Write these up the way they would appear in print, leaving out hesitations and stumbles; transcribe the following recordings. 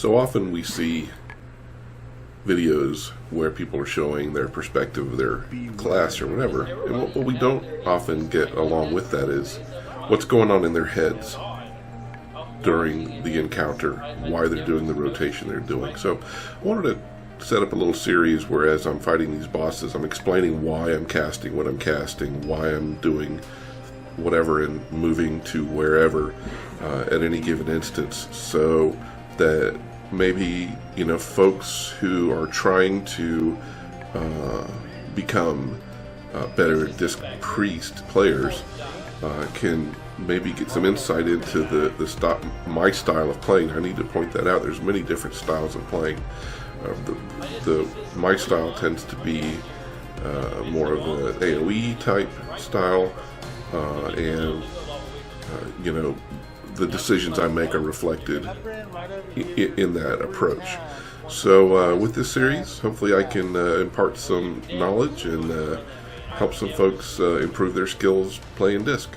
So often we see videos where people are showing their perspective of their class or whatever, and what we don't often get along with that is what's going on in their heads during the encounter, why they're doing the rotation they're doing. So I wanted to set up a little series where as I'm fighting these bosses, I'm explaining why I'm casting what I'm casting, why I'm doing whatever and moving to wherever at any given instance, so that maybe, you know, folks who are trying to become better disc priest players can maybe get some insight into my style of playing. I need to point that out. There's many different styles of playing. My style tends to be more of an AoE type style, and you know, the decisions I make are reflected in that approach. So with this series, hopefully I can impart some knowledge and help some folks improve their skills playing disc.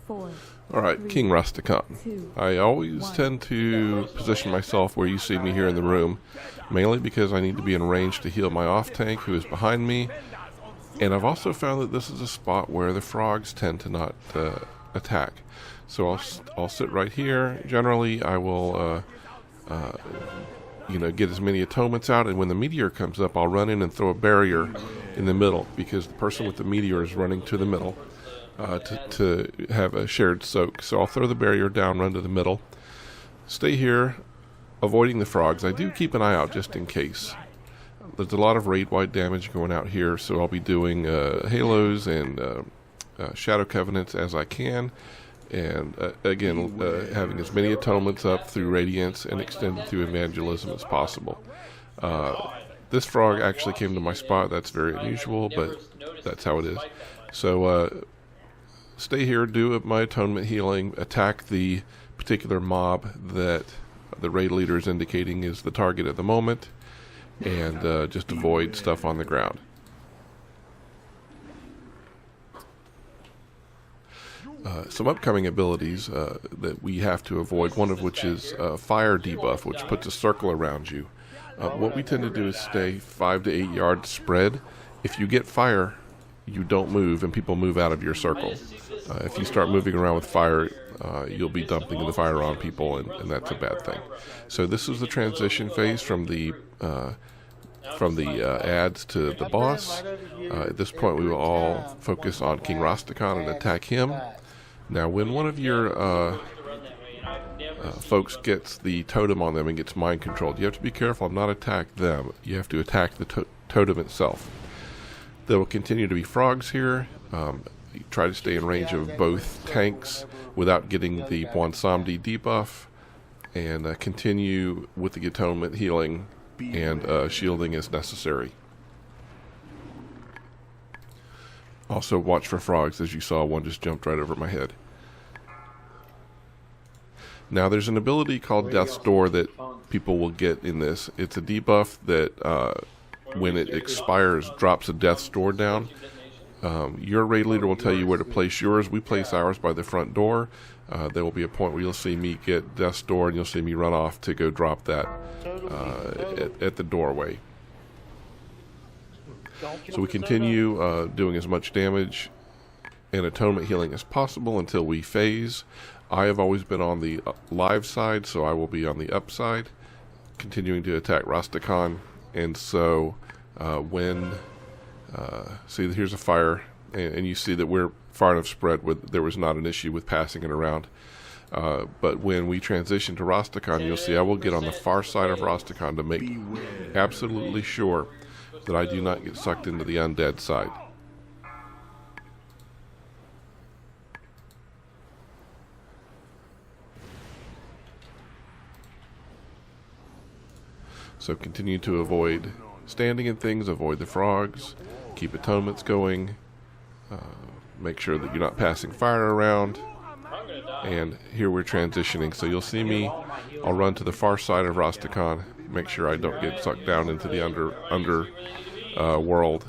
Alright, King Rastakahn. I always tend to position myself where you see me here in the room, mainly because I need to be in range to heal my off-tank who is behind me. And I've also found that this is a spot where the frogs tend to not attack. So I'll sit right here. Generally, I will you know, get as many atonements out, and when the meteor comes up, I'll run in and throw a barrier in the middle, because the person with the meteor is running to the middle to have a shared soak. So I'll throw the barrier down, run to the middle, stay here, avoiding the frogs. I do keep an eye out just in case. There's a lot of raid-wide damage going out here, so I'll be doing halos and shadow covenants as I can, and again having as many atonements up through radiance and extended through evangelism as possible. This frog actually came to my spot. That's very unusual, but that's how it is. So stay here, do my atonement healing, attack the particular mob that the raid leader is indicating is the target at the moment, and just avoid stuff on the ground. Some upcoming abilities that we have to avoid, one of which is fire debuff, which puts a circle around you. What we tend to do is stay 5 to 8 yards spread. If you get fire, you don't move, and people move out of your circle. If you start moving around with fire, you'll be dumping the fire on people, and that's a bad thing. So this is the transition phase from the ads to the boss. At this point, we will all focus on King Rastakahn and attack him. Now, when one of your folks gets the totem on them and gets mind controlled, you have to be careful and not attack them. You have to attack the totem itself. There will continue to be frogs here. Try to stay in range of both tanks without getting the Bwansamdi debuff, and continue with the atonement healing and shielding as necessary. Also watch for frogs. As you saw, one just jumped right over my head. Now there's an ability called Death's Door that people will get in this. It's a debuff that when it expires drops a Death's Door down. Your raid leader will tell you where to place yours. We place ours by the front door. There will be a point where you'll see me get Death's Door, and you'll see me run off to go drop that at the doorway. So we continue doing as much damage and atonement healing as possible until we phase. I have always been on the live side, so I will be on the upside, continuing to attack Rastakahn. And so when see, here's a fire, and you see that we're far enough spread with there was not an issue with passing it around. But when we transition to Rastakahn, you'll see I will get on the far side of Rastakahn to make absolutely sure that I do not get sucked into the undead side. So continue to avoid standing in things, avoid the frogs, keep atonements going, make sure that you're not passing fire around. And here we're transitioning, so you'll see me, I'll run to the far side of Rastakahn, make sure I don't get sucked down into the under world.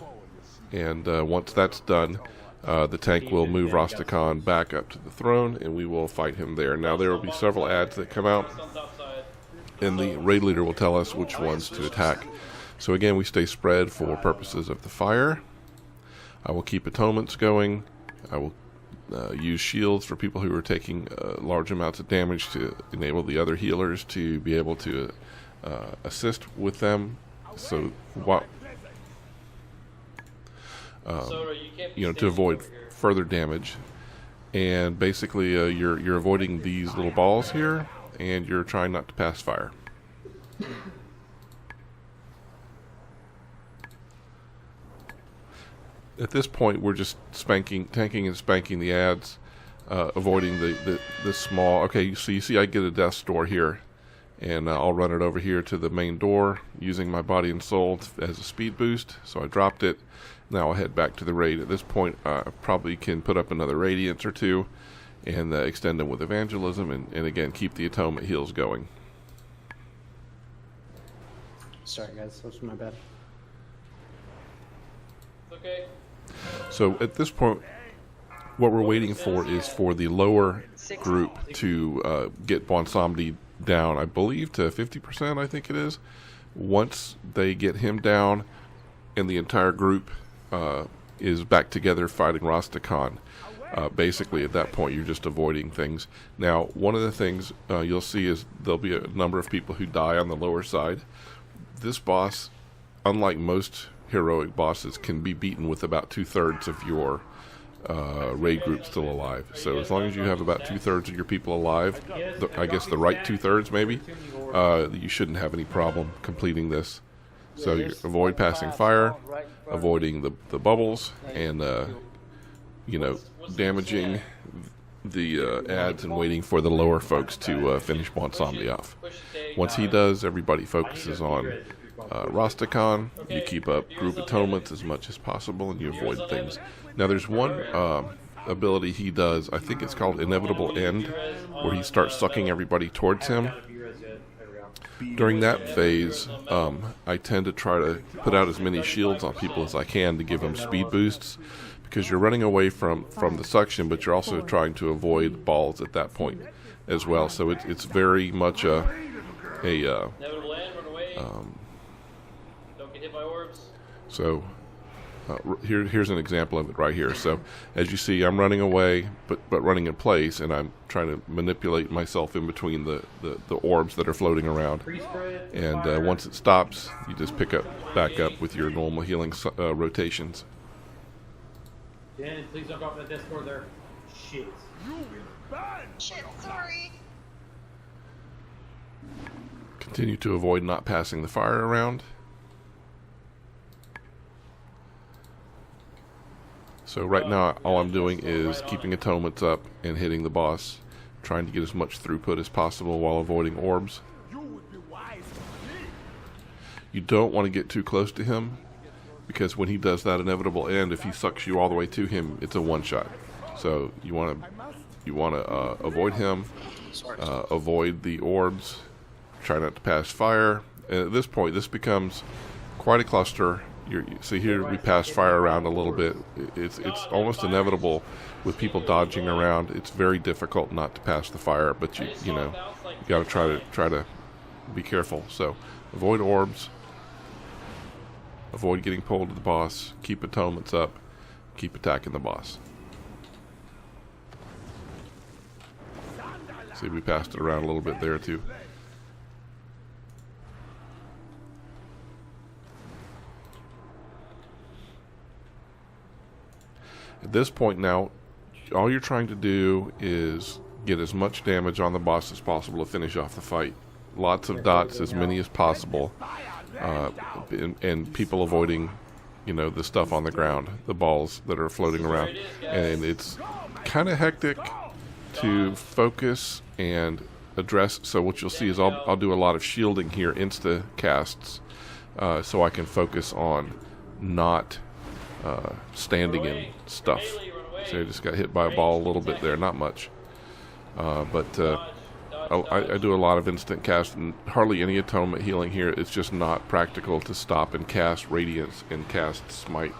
And once that's done, the tank will move Rastakahn back up to the throne, and we will fight him there. Now, there will be several ads that come out, and the raid leader will tell us which ones to attack. So again, we stay spread for purposes of the fire. I will keep atonements going. I will use shields for people who are taking large amounts of damage to enable the other healers to be able to assist with them. So what? To avoid further damage, and basically you're avoiding these little balls here, and you're trying not to pass fire. At this point, we're just tanking and spanking the ads, avoiding the small. Okay, so you see, I get a death store here, and I'll run it over here to the main door using my body and soul as a speed boost. So I dropped it. Now I'll head back to the raid. At this point, I probably can put up another radiance or two and extend them with evangelism, and again, keep the atonement heals going. Sorry guys, that was my bad. Okay. So at this point, what we're waiting for is for the lower group to get Bonsamdi down, I believe, to 50%, I think it is. Once they get him down and the entire group is back together fighting Rastakahn, basically at that point you're just avoiding things. Now, one of the things you'll see is there'll be a number of people who die on the lower side. This boss, unlike most heroic bosses, can be beaten with about 2/3 of your raid group still alive. So as long as you have about 2/3 of your people alive, I guess the right 2/3 maybe, you shouldn't have any problem completing this. So you avoid passing fire, avoiding the bubbles, and damaging the ads and waiting for the lower folks to finish Bonsamdi off. Once he does, everybody focuses on Rastakahn. You keep up group atonements as much as possible, and you avoid things. Now, there's one ability he does, I think it's called Inevitable End, where he starts sucking everybody towards him. During that phase, I tend to try to put out as many shields on people as I can to give them speed boosts, because you're running away from the suction, but you're also trying to avoid balls at that point as well. So it's very much a Don't get hit by orbs. So here's an example of it right here. So as you see, I'm running away, but running in place, and I'm trying to manipulate myself in between the orbs that are floating around. And once it stops, you just back up with your normal healing rotations. Dan, please don't go up the desk door there. Shit. Shit, sorry. Continue to avoid not passing the fire around. So right now, all I'm doing is keeping atonements up and hitting the boss, trying to get as much throughput as possible while avoiding orbs. You don't want to get too close to him, because when he does that inevitable end, if he sucks you all the way to him, it's a one-shot. So you want to avoid him, avoid the orbs, try not to pass fire. And at this point, this becomes quite a cluster. See here, we pass fire around a little bit. It's almost inevitable with people dodging around. It's very difficult not to pass the fire, but you got to try to be careful. So avoid orbs, avoid getting pulled to the boss, keep atonements up, keep attacking the boss. See, we passed it around a little bit there too. At this point now, all you're trying to do is get as much damage on the boss as possible to finish off the fight. Lots of dots, as many as possible, and people avoiding, the stuff on the ground, the balls that are floating around. And it's kind of hectic to focus and address. So what you'll see is I'll do a lot of shielding here, insta casts, so I can focus on not standing in stuff. So I just got hit by a ball a little bit there, not much. But I do a lot of instant cast and hardly any atonement healing here. It's just not practical to stop and cast Radiance and cast Smite.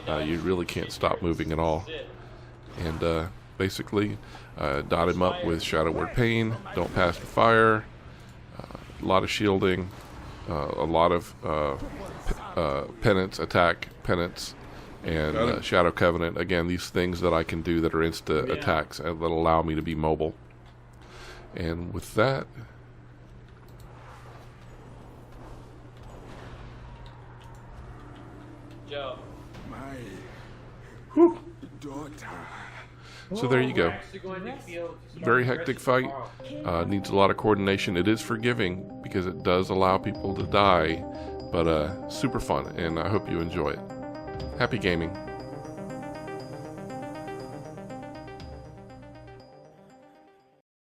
You really can't stop moving at all. And basically, dot him up with Shadow Word Pain, don't pass the fire, a lot of shielding, a lot of penance, attack, penance, and Shadow Covenant. Again, these things that I can do that are insta attacks and that allow me to be mobile. And with that, Joe. whew. Daughter. So there you go. We're actually going to field to start Very the hectic rest fight. tomorrow. Needs a lot of coordination. It is forgiving because it does allow people to die, but super fun, and I hope you enjoy it. Happy gaming.